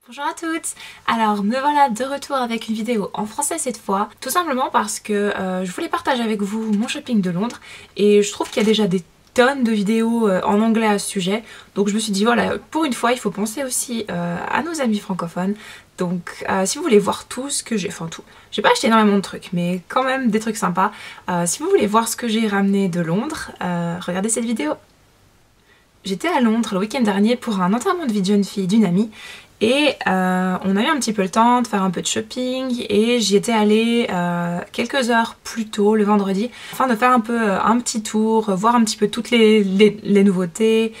Bonjour à toutes. Alors me voilà de retour avec une vidéo en français cette fois, tout simplement parce que je voulais partager avec vous mon shopping de Londres et je trouve qu'il y a déjà des tonnes de vidéos en anglais à ce sujet, donc je me suis dit voilà, pour une fois il faut penser aussi à nos amis francophones. Donc si vous voulez voir tout ce que j'ai, enfin tout, j'ai pas acheté énormément de trucs mais quand même des trucs sympas, si vous voulez voir ce que j'ai ramené de Londres, regardez cette vidéo. J'étais à Londres le week-end dernier pour un enterrement de vie de jeune fille d'une amie. Et on a eu un petit peu le temps de faire un peu de shopping et j'y étais allée quelques heures plus tôt le vendredi afin de faire un peu un petit tour, voir un petit peu toutes les nouveautés,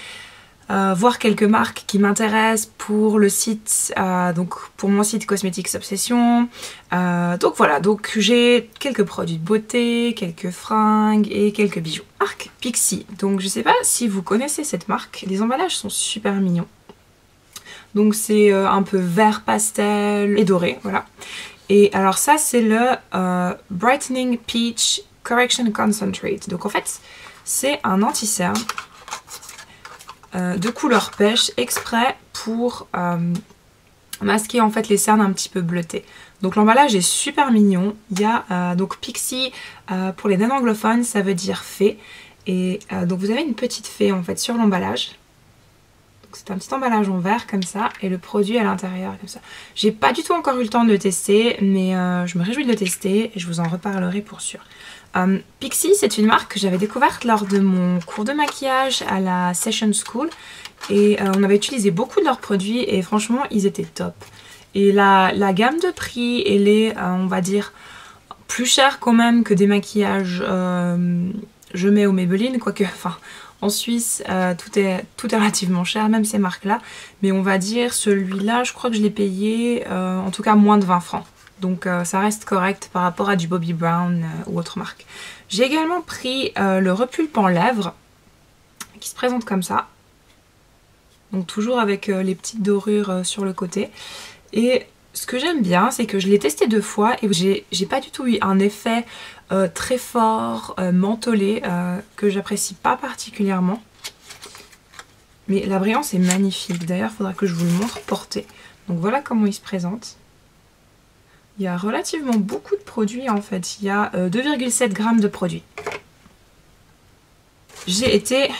voir quelques marques qui m'intéressent pour le site, donc pour mon site Cosmetics Obsession. Donc voilà, donc j'ai quelques produits de beauté, quelques fringues et quelques bijoux. Marque Pixi, donc je sais pas si vous connaissez cette marque, les emballages sont super mignons. Donc c'est un peu vert pastel et doré, voilà. Et alors ça c'est le Brightening Peach Correction Concentrate. Donc en fait c'est un anti-cerne de couleur pêche exprès pour masquer en fait les cernes un petit peu bleutées. Donc l'emballage est super mignon. Il y a donc Pixi pour les non-anglophones, ça veut dire fée. Et donc vous avez une petite fée en fait sur l'emballage. C'est un petit emballage en verre comme ça et le produit à l'intérieur comme ça. J'ai pas du tout encore eu le temps de le tester mais je me réjouis de le tester et je vous en reparlerai pour sûr. Pixi, c'est une marque que j'avais découverte lors de mon cours de maquillage à la Session School et on avait utilisé beaucoup de leurs produits et franchement ils étaient top. Et la gamme de prix elle est on va dire plus chère quand même que des maquillages je mets au Maybelline, quoique enfin en Suisse, tout est relativement cher, même ces marques-là. Mais on va dire, celui-là, je crois que je l'ai payé, en tout cas, moins de 20 francs. Donc ça reste correct par rapport à du Bobbi Brown ou autre marque. J'ai également pris le repulpant lèvres, qui se présente comme ça. Donc toujours avec les petites dorures sur le côté. Et ce que j'aime bien, c'est que je l'ai testé 2 fois et j'ai pas du tout eu un effet très fort, mentholé, que j'apprécie pas particulièrement. Mais la brillance est magnifique. D'ailleurs, il faudra que je vous le montre porté. Donc voilà comment il se présente. Il y a relativement beaucoup de produits en fait. Il y a 2,7 grammes de produits. J'ai été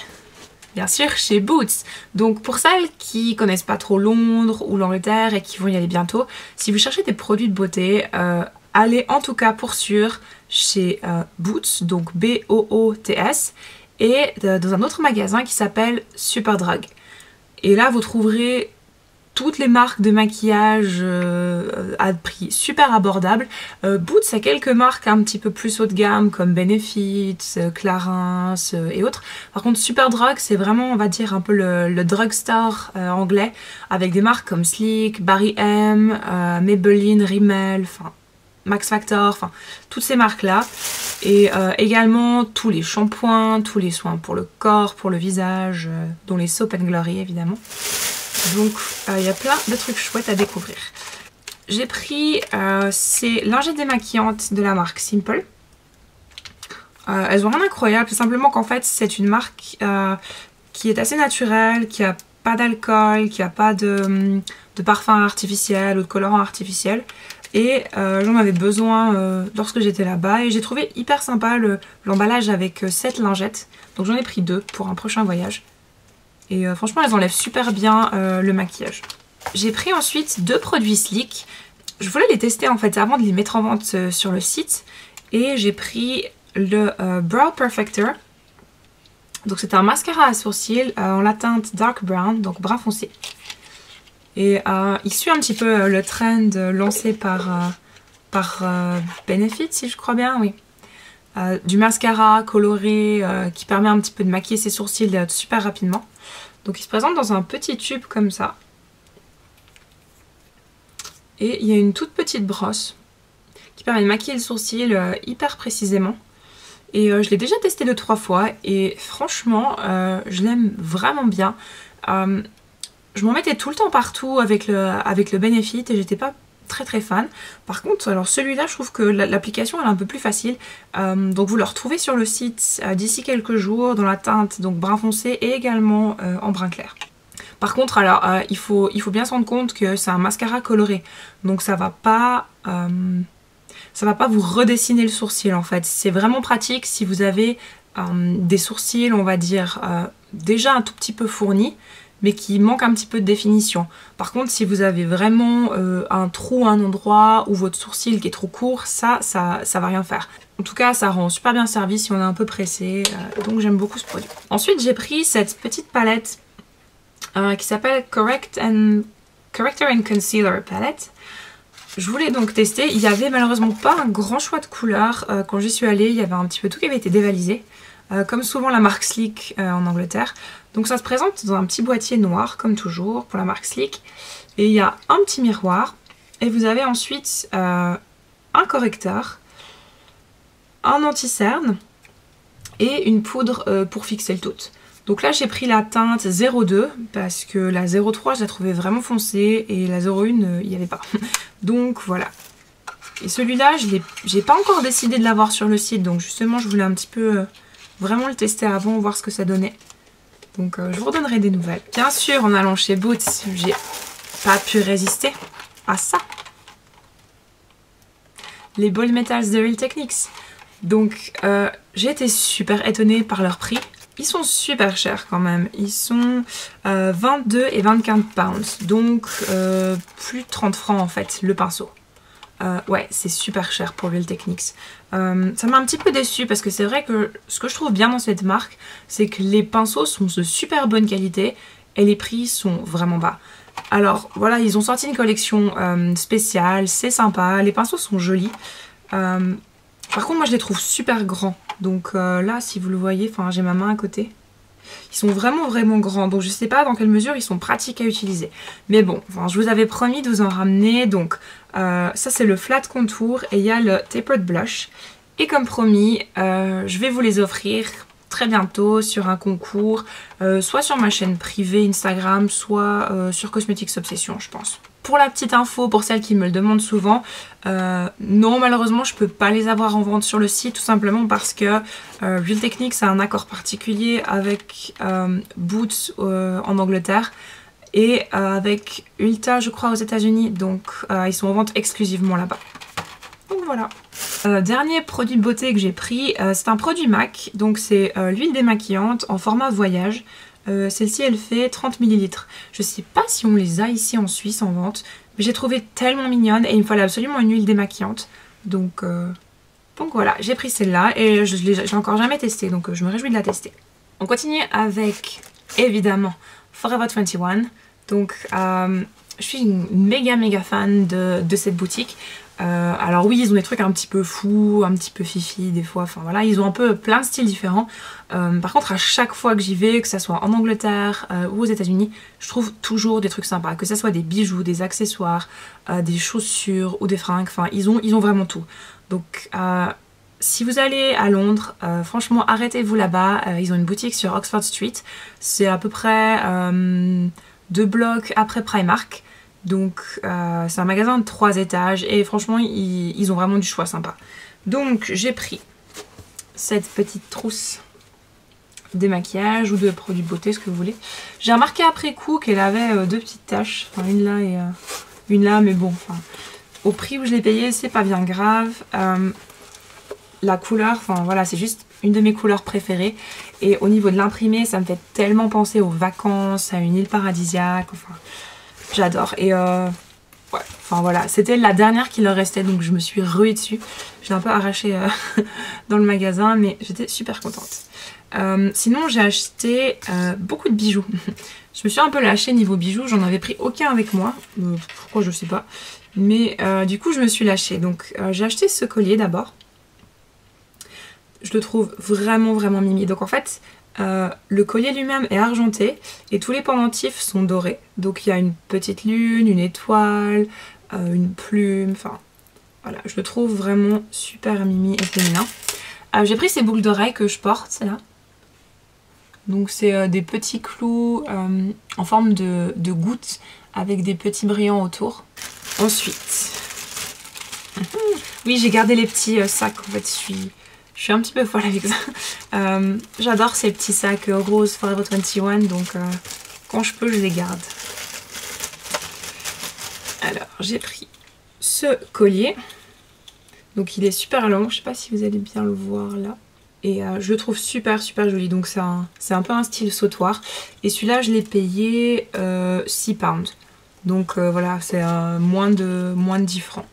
bien sûr chez Boots. Donc pour celles qui connaissent pas trop Londres ou l'Angleterre et qui vont y aller bientôt, si vous cherchez des produits de beauté, allez en tout cas pour sûr chez Boots, donc B-O-O-T-S, et dans un autre magasin qui s'appelle Superdrug. Et là vous trouverez toutes les marques de maquillage à prix super abordable. Boots a quelques marques un petit peu plus haut de gamme comme Benefit, Clarins et autres. Par contre Superdrug c'est vraiment on va dire un peu le drugstore anglais avec des marques comme Sleek, Barry M, Maybelline, Rimmel, enfin Max Factor, enfin toutes ces marques là. Et également tous les shampoings, tous les soins pour le corps, pour le visage, dont les Soap and Glory évidemment. Donc il y a plein de trucs chouettes à découvrir. J'ai pris ces lingettes démaquillantes de la marque Simple. Elles ont rien d'incroyable, c'est simplement qu'en fait c'est une marque qui est assez naturelle, qui a pas d'alcool, qui a pas de parfum artificiel ou de colorant artificiel. Et j'en avais besoin lorsque j'étais là-bas et j'ai trouvé hyper sympa l'emballage avec 7 lingettes. Donc j'en ai pris 2 pour un prochain voyage. Et franchement elles enlèvent super bien le maquillage. J'ai pris ensuite 2 produits Sleek. Je voulais les tester en fait avant de les mettre en vente sur le site. Et j'ai pris le Brow Perfector. Donc c'est un mascara à sourcils en la teinte Dark Brown, donc brun foncé. Et il suit un petit peu le trend lancé par Benefit si je crois bien, oui. Du mascara coloré qui permet un petit peu de maquiller ses sourcils super rapidement. Donc il se présente dans un petit tube comme ça. Et il y a une toute petite brosse qui permet de maquiller le sourcil hyper précisément. Et je l'ai déjà testé 2-3 fois et franchement je l'aime vraiment bien. Je m'en mettais tout le temps partout avec le Benefit et j'étais pas très fan. Par contre, alors celui-là, je trouve que l'application elle est un peu plus facile. Donc vous le retrouvez sur le site d'ici quelques jours dans la teinte donc brun foncé et également en brun clair. Par contre, alors, il faut bien se rendre compte que c'est un mascara coloré. Donc ça va pas vous redessiner le sourcil en fait. C'est vraiment pratique si vous avez des sourcils, on va dire, déjà un tout petit peu fournis, mais qui manquent un petit peu de définition. Par contre, si vous avez vraiment un trou à un endroit ou votre sourcil qui est trop court, ça va rien faire. En tout cas, ça rend super bien service si on est un peu pressé, donc j'aime beaucoup ce produit. Ensuite, j'ai pris cette petite palette qui s'appelle Corrector and Concealer Palette. Je voulais donc tester. Il y avait malheureusement pas un grand choix de couleurs. Quand j'y suis allée, il y avait un petit peu tout qui avait été dévalisé. Comme souvent la marque Sleek en Angleterre. Donc ça se présente dans un petit boîtier noir, comme toujours, pour la marque Sleek. Et il y a un petit miroir. Et vous avez ensuite un correcteur, un anti-cerne et une poudre pour fixer le tout. Donc là j'ai pris la teinte 02 parce que la 03 je la trouvais vraiment foncée et la 01 il n'y avait pas. Donc voilà. Et celui-là j'ai pas encore décidé de l'avoir sur le site, donc justement je voulais un petit peu vraiment le tester avant, voir ce que ça donnait. Donc je vous redonnerai des nouvelles. Bien sûr en allant chez Boots, j'ai pas pu résister à ça. Les Ball Metals de Real Techniques. Donc j'ai été super étonnée par leur prix. Ils sont super chers quand même. Ils sont 22 et 24 pounds. Donc plus de 30 francs en fait le pinceau. Ouais, c'est super cher pour Real Techniques. Ça m'a un petit peu déçue parce que c'est vrai que ce que je trouve bien dans cette marque, c'est que les pinceaux sont de super bonne qualité et les prix sont vraiment bas. Alors voilà, ils ont sorti une collection spéciale, c'est sympa, les pinceaux sont jolis. Par contre moi je les trouve super grands. Donc là si vous le voyez, enfin j'ai ma main à côté. Ils sont vraiment grands, donc je sais pas dans quelle mesure ils sont pratiques à utiliser. Mais bon, enfin, je vous avais promis de vous en ramener, donc ça c'est le flat contour et il y a le tapered blush. Et comme promis, je vais vous les offrir très bientôt sur un concours, soit sur ma chaîne privée Instagram, soit sur Cosmetics Obsession je pense. Pour la petite info, pour celles qui me le demandent souvent, non malheureusement je peux pas les avoir en vente sur le site, tout simplement parce que Real Techniques a un accord particulier avec Boots en Angleterre et avec Ulta je crois aux États-Unis, donc ils sont en vente exclusivement là-bas. Donc voilà. Dernier produit de beauté que j'ai pris, c'est un produit MAC, donc c'est l'huile démaquillante en format voyage. Celle-ci elle fait 30 ml. Je sais pas si on les a ici en Suisse en vente, mais j'ai trouvé tellement mignonne et il me fallait absolument une huile démaquillante. Donc voilà, j'ai pris celle-là et je l'ai encore jamais testée, donc je me réjouis de la tester. On continue avec évidemment Forever 21. Donc je suis une méga fan de cette boutique. Alors oui, ils ont des trucs un petit peu fous, un petit peu fifi des fois, enfin voilà, ils ont un peu plein de styles différents. Par contre à chaque fois que j'y vais, que ça soit en Angleterre ou aux États-Unis, je trouve toujours des trucs sympas, que ça soit des bijoux, des accessoires, des chaussures ou des fringues, enfin ils ont vraiment tout. Donc si vous allez à Londres, franchement arrêtez-vous là-bas, ils ont une boutique sur Oxford Street, c'est à peu près 2 blocs après Primark. Donc c'est un magasin de 3 étages et franchement ils ont vraiment du choix sympa. Donc j'ai pris cette petite trousse démaquillage ou de produits de beauté, ce que vous voulez. J'ai remarqué après coup qu'elle avait 2 petites taches, enfin une là et une là, mais bon, enfin, au prix où je l'ai payé c'est pas bien grave. La couleur, enfin voilà, c'est juste une de mes couleurs préférées et au niveau de l'imprimé ça me fait tellement penser aux vacances, à une île paradisiaque, enfin j'adore. Et ouais, enfin voilà, c'était la dernière qui leur restait, donc je me suis ruée dessus. Je l'ai un peu arrachée dans le magasin, mais j'étais super contente. Sinon j'ai acheté beaucoup de bijoux. Je me suis un peu lâchée niveau bijoux, j'en avais pris aucun avec moi. Pourquoi je sais pas. Mais du coup je me suis lâchée. Donc j'ai acheté ce collier d'abord. Je le trouve vraiment mimi. Donc en fait le collier lui-même est argenté et tous les pendentifs sont dorés. Donc il y a une petite lune, une étoile, une plume, enfin voilà, je le trouve vraiment super mimi et féminin. J'ai pris ces boucles d'oreilles que je porte, c'est là. Donc c'est des petits clous en forme de gouttes avec des petits brillants autour. Ensuite, oui j'ai gardé les petits sacs, en fait je suis un petit peu folle avec ça. J'adore ces petits sacs roses Forever 21, donc quand je peux je les garde. Alors j'ai pris ce collier, donc il est super long, je sais pas si vous allez bien le voir là. Et je le trouve super joli, donc c'est un peu un style sautoir. Et celui-là je l'ai payé 6 pounds. Donc voilà, c'est moins de 10 francs.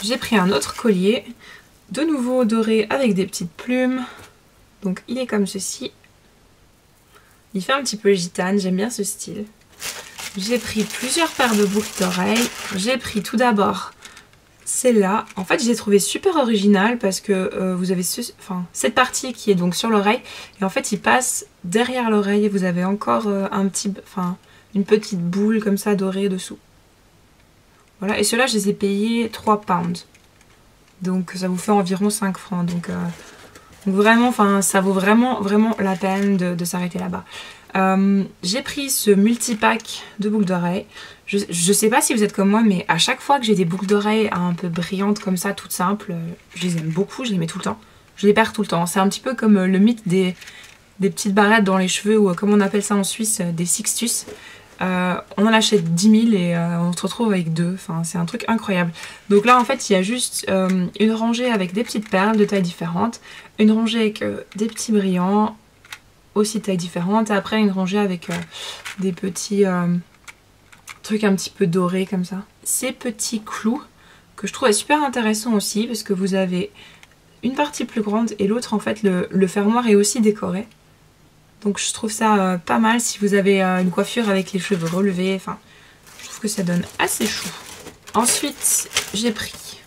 J'ai pris un autre collier, de nouveau doré avec des petites plumes. Donc il est comme ceci. Il fait un petit peu gitane, j'aime bien ce style. J'ai pris plusieurs paires de boucles d'oreilles. J'ai pris tout d'abord celle-là. En fait, je l'ai trouvée super originale parce que vous avez cette partie qui est donc sur l'oreille. Et en fait, il passe derrière l'oreille et vous avez encore une petite boule comme ça dorée dessous. Voilà, et ceux-là, je les ai payés 3 pounds. Donc ça vous fait environ 5 francs. Donc vraiment, ça vaut vraiment la peine de s'arrêter là-bas. J'ai pris ce multipack de boucles d'oreilles. Je sais pas si vous êtes comme moi, mais à chaque fois que j'ai des boucles d'oreilles un peu brillantes comme ça, toutes simples, je les aime beaucoup, je les mets tout le temps. Je les perds tout le temps. C'est un petit peu comme le mythe des petites barrettes dans les cheveux, ou comme on appelle ça en Suisse, des sixtus. On en achète 10 000 et on se retrouve avec 2. Enfin, c'est un truc incroyable. Donc là, en fait, il y a juste une rangée avec des petites perles de tailles différentes, une rangée avec des petits brillants, aussi de tailles différentes, et après une rangée avec des petits trucs un petit peu dorés comme ça. Ces petits clous que je trouvais super intéressants aussi, parce que vous avez une partie plus grande et l'autre, en fait, le fermoir est aussi décoré. Donc je trouve ça pas mal si vous avez une coiffure avec les cheveux relevés. Enfin, je trouve que ça donne assez chou. Ensuite, j'ai pris...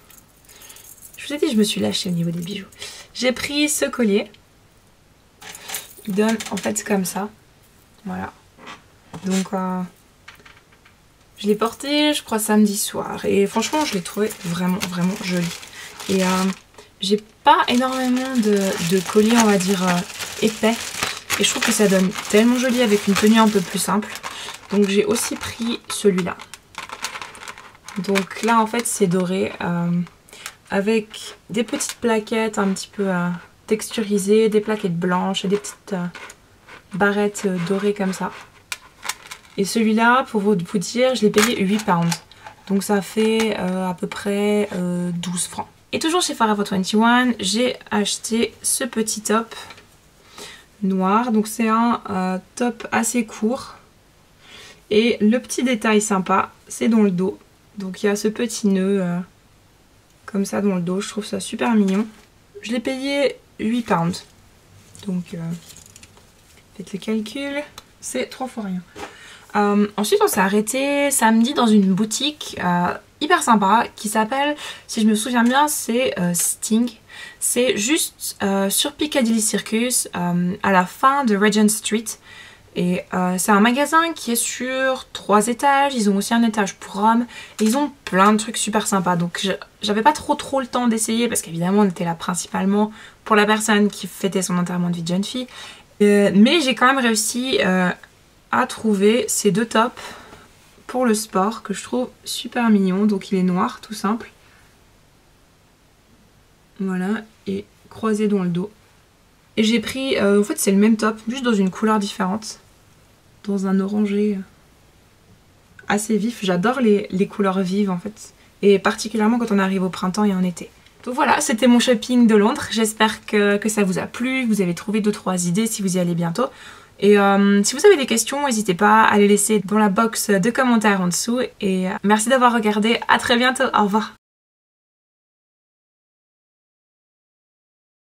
Je vous ai dit, je me suis lâchée au niveau des bijoux. J'ai pris ce collier. Il donne en fait comme ça. Voilà. Donc, je l'ai porté, je crois, samedi soir. Et franchement, je l'ai trouvé vraiment joli. Et j'ai pas énormément de colliers, on va dire, épais. Et je trouve que ça donne tellement joli avec une tenue un peu plus simple. Donc j'ai aussi pris celui-là. Donc là en fait c'est doré. Avec des petites plaquettes un petit peu texturisées. Des plaquettes blanches et des petites barrettes dorées comme ça. Et celui-là, pour vous dire, je l'ai payé 8 pounds. Donc ça fait à peu près 12 francs. Et toujours chez Forever 21, j'ai acheté ce petit top noir, donc c'est un top assez court et le petit détail sympa c'est dans le dos, donc il y a ce petit nœud comme ça dans le dos, je trouve ça super mignon. Je l'ai payé 8 pounds, donc faites le calcul, c'est 3 fois rien. Ensuite on s'est arrêté samedi dans une boutique hyper sympa qui s'appelle, si je me souviens bien, c'est Sting. C'est juste sur Piccadilly Circus, à la fin de Regent Street. Et c'est un magasin qui est sur 3 étages. Ils ont aussi un étage pour hommes. Et ils ont plein de trucs super sympas. Donc j'avais pas trop le temps d'essayer parce qu'évidemment on était là principalement pour la personne qui fêtait son enterrement de vie de jeune fille. Mais j'ai quand même réussi à trouver ces 2 tops pour le sport que je trouve super mignon. Donc il est noir tout simple. Voilà, et croisé dans le dos. Et j'ai pris, en fait c'est le même top, juste dans une couleur différente. Dans un orangé assez vif. J'adore les couleurs vives en fait. Et particulièrement quand on arrive au printemps et en été. Donc voilà, c'était mon shopping de Londres. J'espère que ça vous a plu, que vous avez trouvé 2-3 idées si vous y allez bientôt. Et si vous avez des questions, n'hésitez pas à les laisser dans la box de commentaires en dessous. Et merci d'avoir regardé, à très bientôt, au revoir.